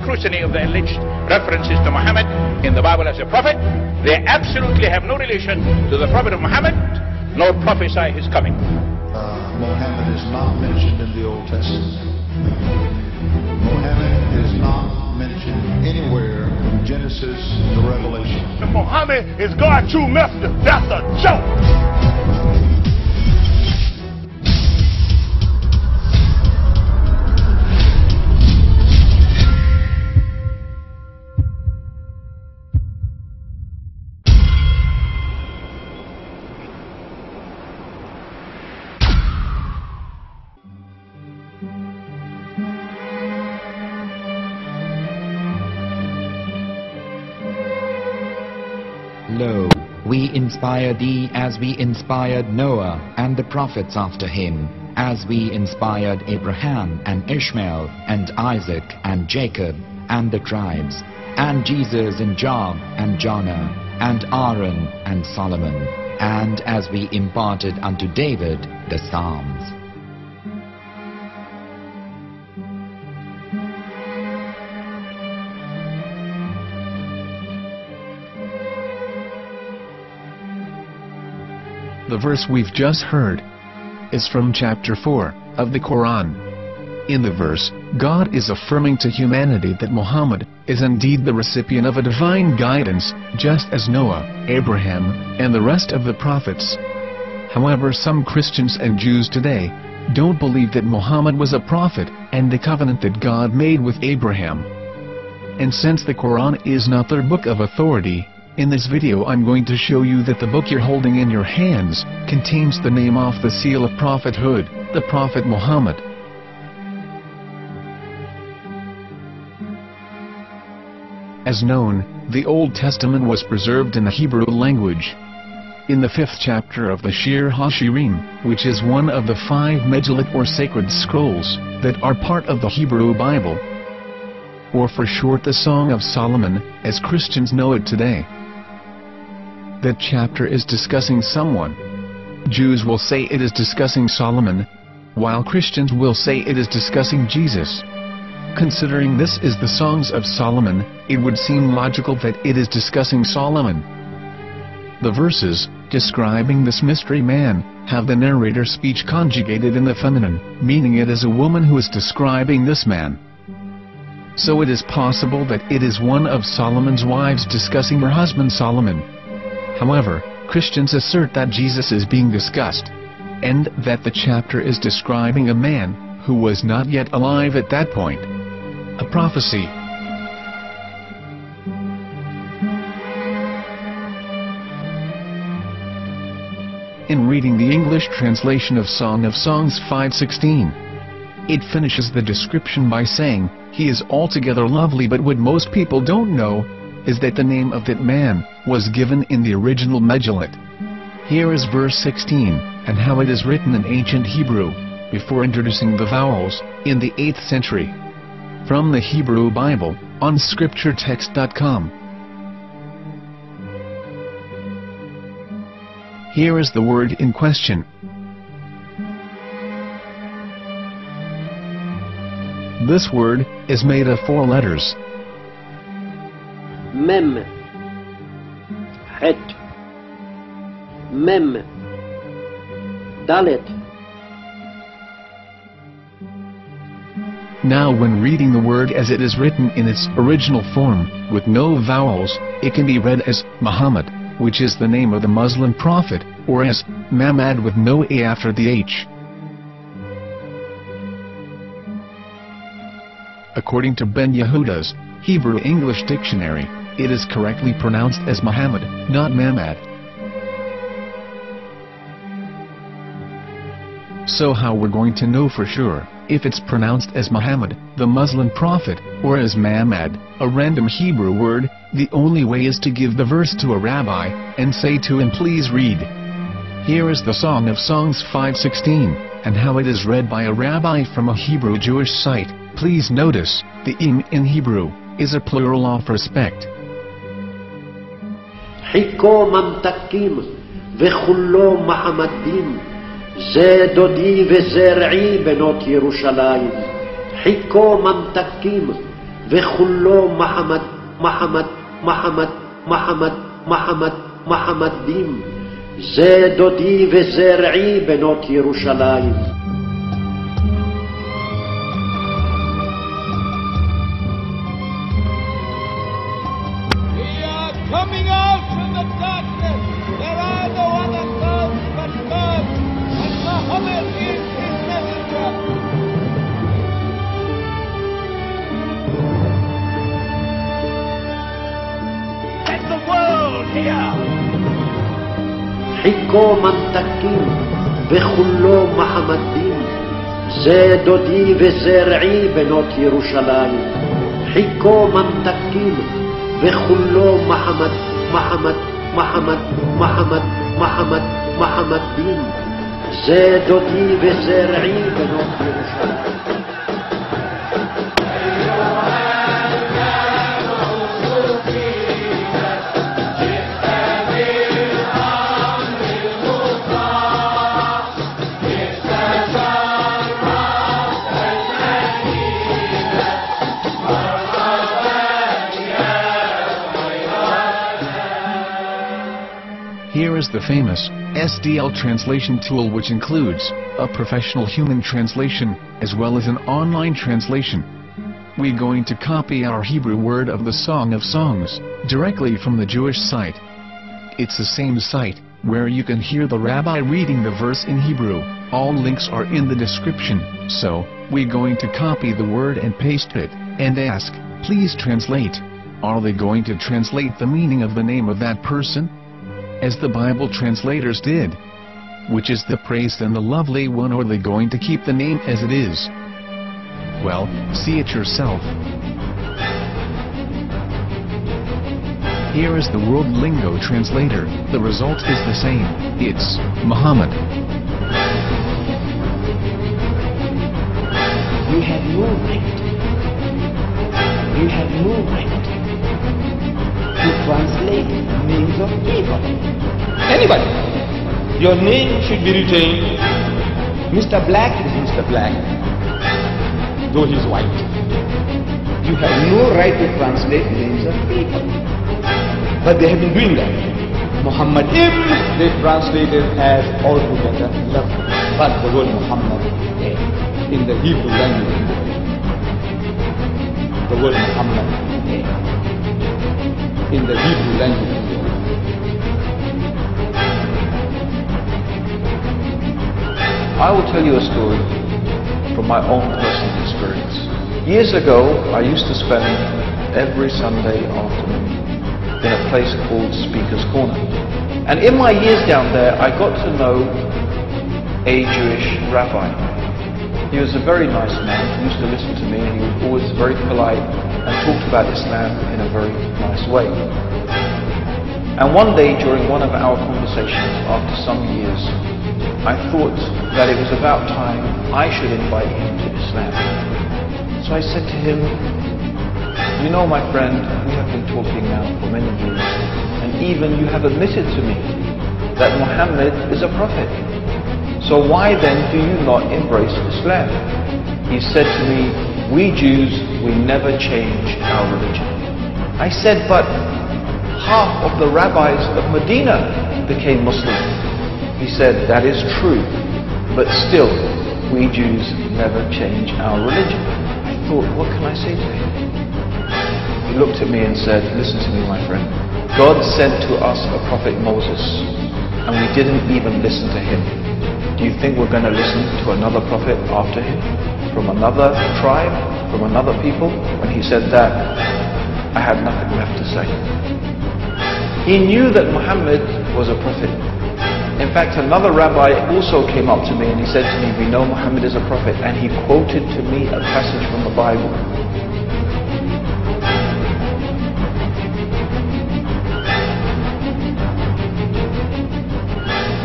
scrutiny of the alleged references to Muhammad in the Bible as a prophet, they absolutely have no relation to the Prophet of Muhammad, nor prophesy his coming. Muhammad is not mentioned in the Old Testament. Muhammad is not mentioned anywhere from Genesis to Revelation. Muhammad is God's true messenger. That's a joke. Lo, we inspire thee as we inspired Noah and the prophets after him, as we inspired Abraham and Ishmael and Isaac and Jacob and the tribes, and Jesus and Job and Jonah and Aaron and Solomon, and as we imparted unto David the Psalms. The verse we've just heard is from chapter 4 of the Quran. In the verse, God is affirming to humanity that Muhammad is indeed the recipient of a divine guidance, just as Noah, Abraham, and the rest of the prophets. However, some Christians and Jews today don't believe that Muhammad was a prophet and the covenant that God made with Abraham. And since the Quran is not their book of authority, in this video I'm going to show you that the book you're holding in your hands contains the name off the seal of prophethood, the Prophet Muhammad. As known, the Old Testament was preserved in the Hebrew language. In the 5th chapter of the Shir HaShirim, which is one of the 5 Megillat or sacred scrolls that are part of the Hebrew Bible, or for short the Song of Solomon, as Christians know it today. That chapter is discussing someone. Jews will say it is discussing Solomon, while Christians will say it is discussing Jesus. Considering this is the Songs of Solomon, it would seem logical that it is discussing Solomon. The verses, describing this mystery man, have the narrator's speech conjugated in the feminine, meaning it is a woman who is describing this man. So it is possible that it is one of Solomon's wives discussing her husband Solomon. However, Christians assert that Jesus is being discussed, and that the chapter is describing a man who was not yet alive at that point. A prophecy. In reading the English translation of Song of Songs 5:16, it finishes the description by saying, "He is altogether lovely," but what most people don't know is that the name of that man was given in the original Megillat. Here is verse 16, and how it is written in ancient Hebrew, before introducing the vowels, in the 8th century. From the Hebrew Bible, on scripturetext.com. Here is the word in question. This word is made of 4 letters. Mem, Het, Mem, Dalet. Now when reading the word as it is written in its original form, with no vowels, it can be read as Muhammad, which is the name of the Muslim prophet, or as Mamad with no A after the H. According to Ben Yehuda's Hebrew English Dictionary, it is correctly pronounced as Muhammad, not Mamad. So how we're going to know for sure if it's pronounced as Muhammad, the Muslim prophet, or as Mamad, a random Hebrew word? The only way is to give the verse to a rabbi and say to him, "Please read." Here is the Song of Songs 5:16, and how it is read by a rabbi from a Hebrew Jewish site. Please notice, the im in Hebrew is a plural of respect. Hiko mamtakim vechullo mahamadim ze dodi vezer'i benot Yerushalayim. Hiko mamtakim וכולו מחמד, מחמד, מחמד, מחמד, מחמד, מחמדים. זה דודי וזרעי בנות ירושלים. Coming out from the darkness, there are no other gods but God, and Muhammad is his messenger. Let the world hear. חיכו ממתקים וכולו מחמדים. זה דודי וזרעי בנות ירושלים. חיכו ממתקים וכולו מחמד, מחמד, מחמד, מחמד, מחמד, מחמדים. זה דודי וזרעי בנות ירושלים. Here is the famous SDL translation tool, which includes a professional human translation as well as an online translation. We're going to copy our Hebrew word of the Song of Songs directly from the Jewish site. It's the same site where you can hear the rabbi reading the verse in Hebrew. All links are in the description, so we're going to copy the word and paste it and ask, please translate. Are they going to translate the meaning of the name of that person, as the Bible translators did? Which is the praised and the lovely one, or are they going to keep the name as it is? Well, see it yourself. Here is the World Lingo Translator. The result is the same. It's Muhammad. You have no right. You have no right to translate names of people. Anybody. Your name should be retained. Mr. Black is Mr. Black, though he's white. You have no right to translate names of people. But they have been doing that. Muhammad they translated as altogether lovely. But the word Muhammad in the Hebrew language, the word Muhammad in the Hebrew language. I will tell you a story from my own personal experience. Years ago, I used to spend every Sunday afternoon in a place called Speaker's Corner. And in my years down there, I got to know a Jewish rabbi. He was a very nice man. He used to listen to me, and he was always very polite and talked about Islam in a very nice way. And one day, during one of our conversations, after some years, I thought that it was about time I should invite him to Islam. So I said to him, you know, my friend, we have been talking now for many years, and even you have admitted to me that Muhammad is a prophet. So why then do you not embrace Islam? He said to me, we Jews, we never change our religion. I said, but half of the rabbis of Medina became Muslim. He said, that is true, but still, we Jews never change our religion. I thought, what can I say to him? He looked at me and said, listen to me, my friend. God sent to us a prophet Moses, and we didn't even listen to him. Do you think we're going to listen to another prophet after him? From another tribe? From another people? When he said that, I had nothing left to say. He knew that Muhammad was a prophet. In fact, another rabbi also came up to me and he said to me, we know Muhammad is a prophet, and he quoted to me a passage from the Bible.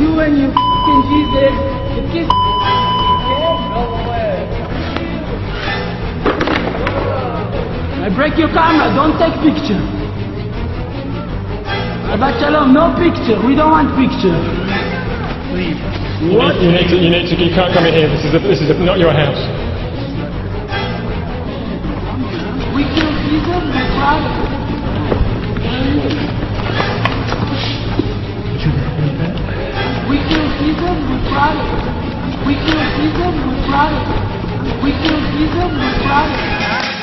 You and your f***ing Jesus, you kiss I break your camera, don't take picture. Shabbat Shalom, no picture, we don't want picture. Leave. You can't come in here, this is not your house. We kill proud of it. We killed Caesar, we're proud of it. We killed Caesar, we're proud of it. We killed Caesar, we're proud of it.